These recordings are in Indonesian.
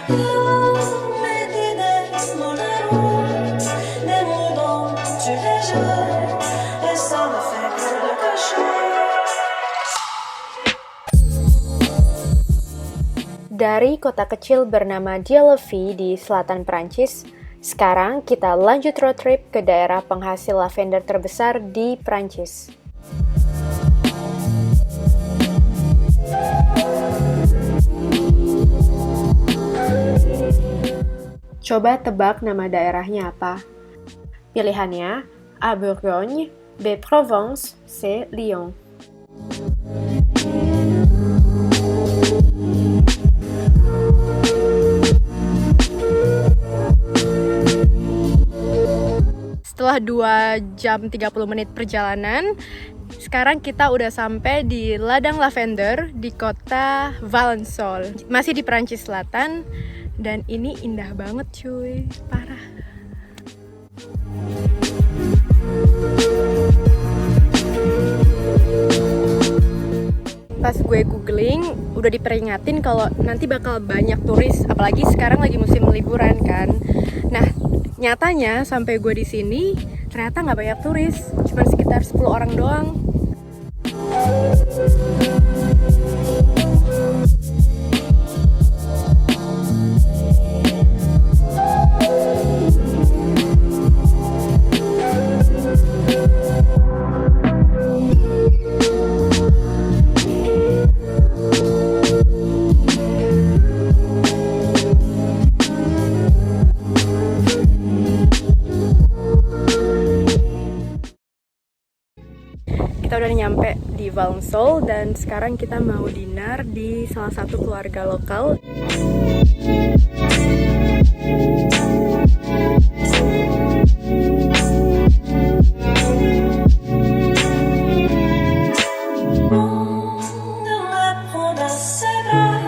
Mes idées m'enlèveront des mots dont tu les jettes, et ça ne fait que le cacher. Dari kota kecil bernama Dieulefit di selatan Prancis, sekarang kita lanjut road trip ke daerah penghasil lavender terbesar di Prancis. Coba tebak nama daerahnya apa? Pilihannya A. Bourgogne, B. Provence, C. Lyon. Setelah 2 jam 30 menit perjalanan, sekarang kita udah sampai di ladang lavender di kota Valensole. Masih di Prancis Selatan, dan ini indah banget cuy, parah. Pas gue googling, udah diperingatin kalau nanti bakal banyak turis, apalagi sekarang lagi musim liburan kan. Nah, nyatanya sampai gue di sini ternyata nggak banyak turis, cuma sekitar 10 orang doang. Kita udah nyampe di Valensole dan sekarang kita mau dinner di salah satu keluarga lokal. De me prendre dans ses bras,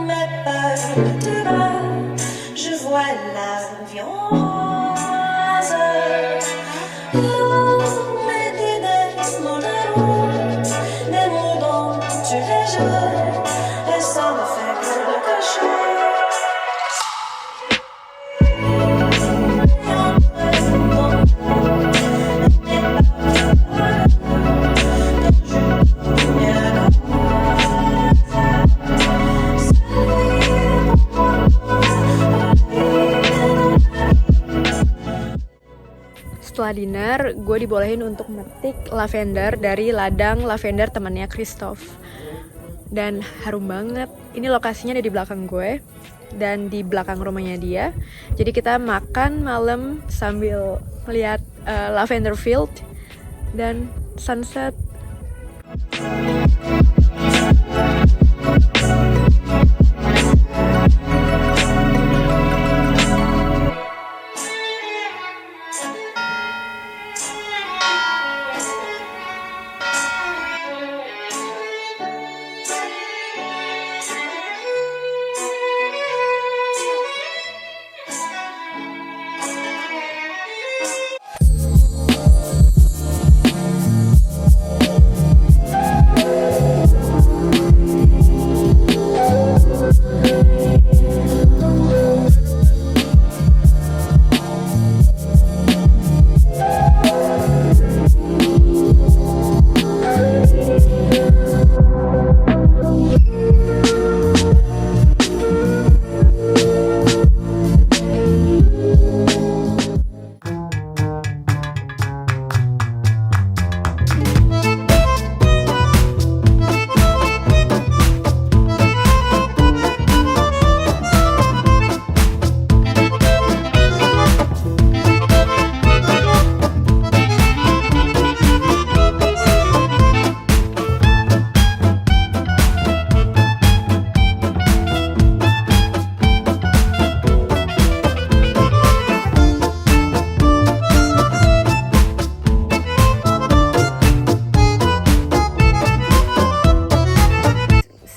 mes peurs me tuent, je vois la violence. Mes idées m'enlèveront des mots dont tu les jettes, et ça ne fait que le cacher. Setelah dinner, gue dibolehin untuk metik lavender dari ladang lavender temannya Christophe. Dan harum banget. Ini lokasinya ada di belakang gue dan di belakang rumahnya dia. Jadi kita makan malam sambil melihat lavender field dan sunset.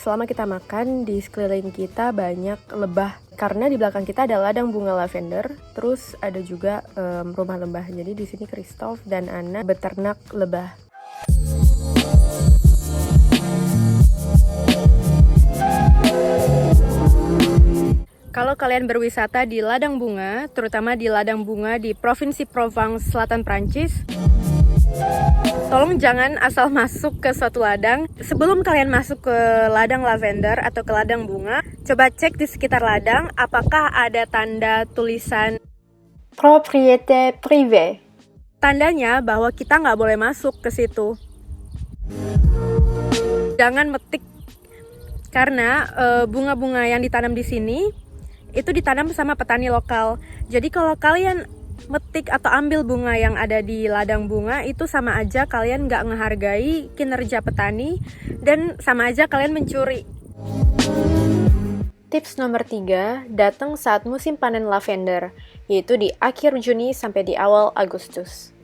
Selama kita makan, di sekeliling kita banyak lebah. Karena di belakang kita ada ladang bunga lavender, terus ada juga rumah lebah. Jadi di sini Christophe dan Anna beternak lebah. Kalau kalian berwisata di ladang bunga, terutama di ladang bunga di Provinsi Provence, Selatan Prancis, tolong jangan asal masuk ke suatu ladang. Sebelum kalian masuk ke ladang lavender atau ke ladang bunga, coba cek di sekitar ladang apakah ada tanda tulisan propriété privée. Tandanya bahwa kita nggak boleh masuk ke situ. Jangan metik, karena bunga-bunga yang ditanam di sini itu ditanam sama petani lokal. Jadi kalau kalian metik atau ambil bunga yang ada di ladang bunga, itu sama aja kalian nggak ngehargai kinerja petani dan sama aja kalian mencuri. Tips nomor 3, datang saat musim panen lavender, yaitu di akhir Juni sampai di awal Agustus.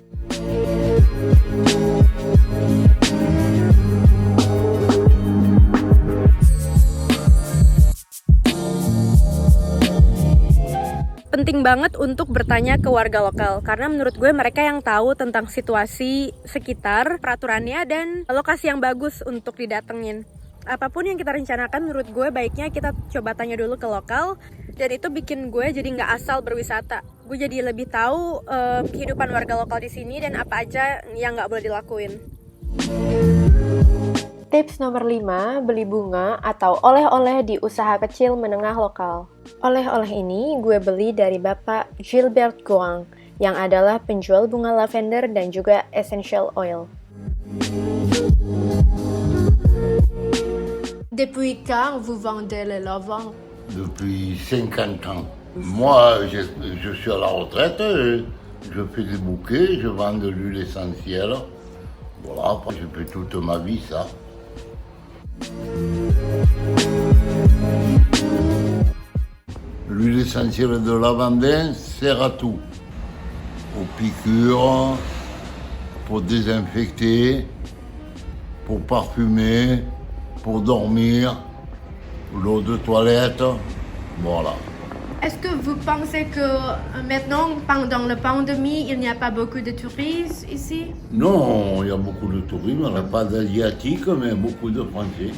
Penting banget untuk bertanya ke warga lokal, karena menurut gue mereka yang tahu tentang situasi sekitar, peraturannya, dan lokasi yang bagus untuk didatengin. Apapun yang kita rencanakan, menurut gue baiknya kita coba tanya dulu ke lokal, dan itu bikin gue jadi nggak asal berwisata. Gue jadi lebih tahu kehidupan warga lokal di sini dan apa aja yang nggak boleh dilakuin. Tips nomor 5, beli bunga atau oleh-oleh di usaha kecil menengah lokal. Oleh-oleh ini gue beli dari Bapak Gilbert Goang, yang adalah penjual bunga lavender dan juga essential oil. Depuis quand vous vendez le lavande? Depuis 50 ans. Moi, je suis à la retraite, je fais des bouquets, je vends de l'huile essentielle. Voilà, après, je fais toute ma vie ça. L'huile essentielle de lavandin sert à tout. Aux piqûres, pour désinfecter, pour parfumer, pour dormir, l'eau de toilette, voilà. Est-ce que vous pensez que maintenant, pendant la pandémie, il n'y a pas beaucoup de touristes ici? Non, il y a beaucoup de tourisme, il n'y a pas d'asiatiques, mais beaucoup de Français.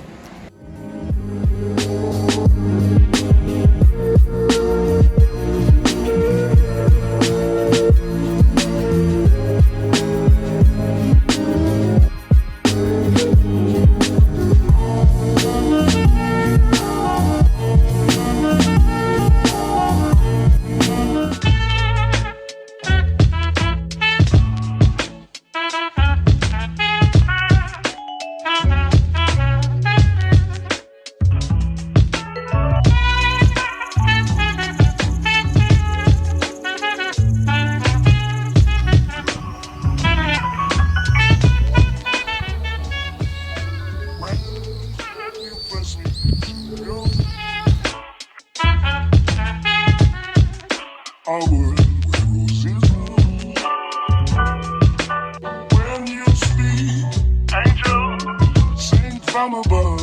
From above,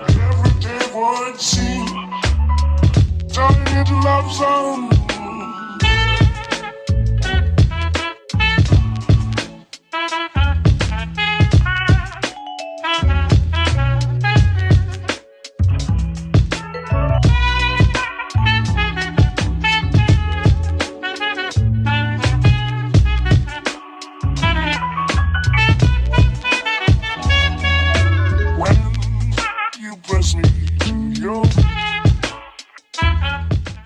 every day would seem turning into love song.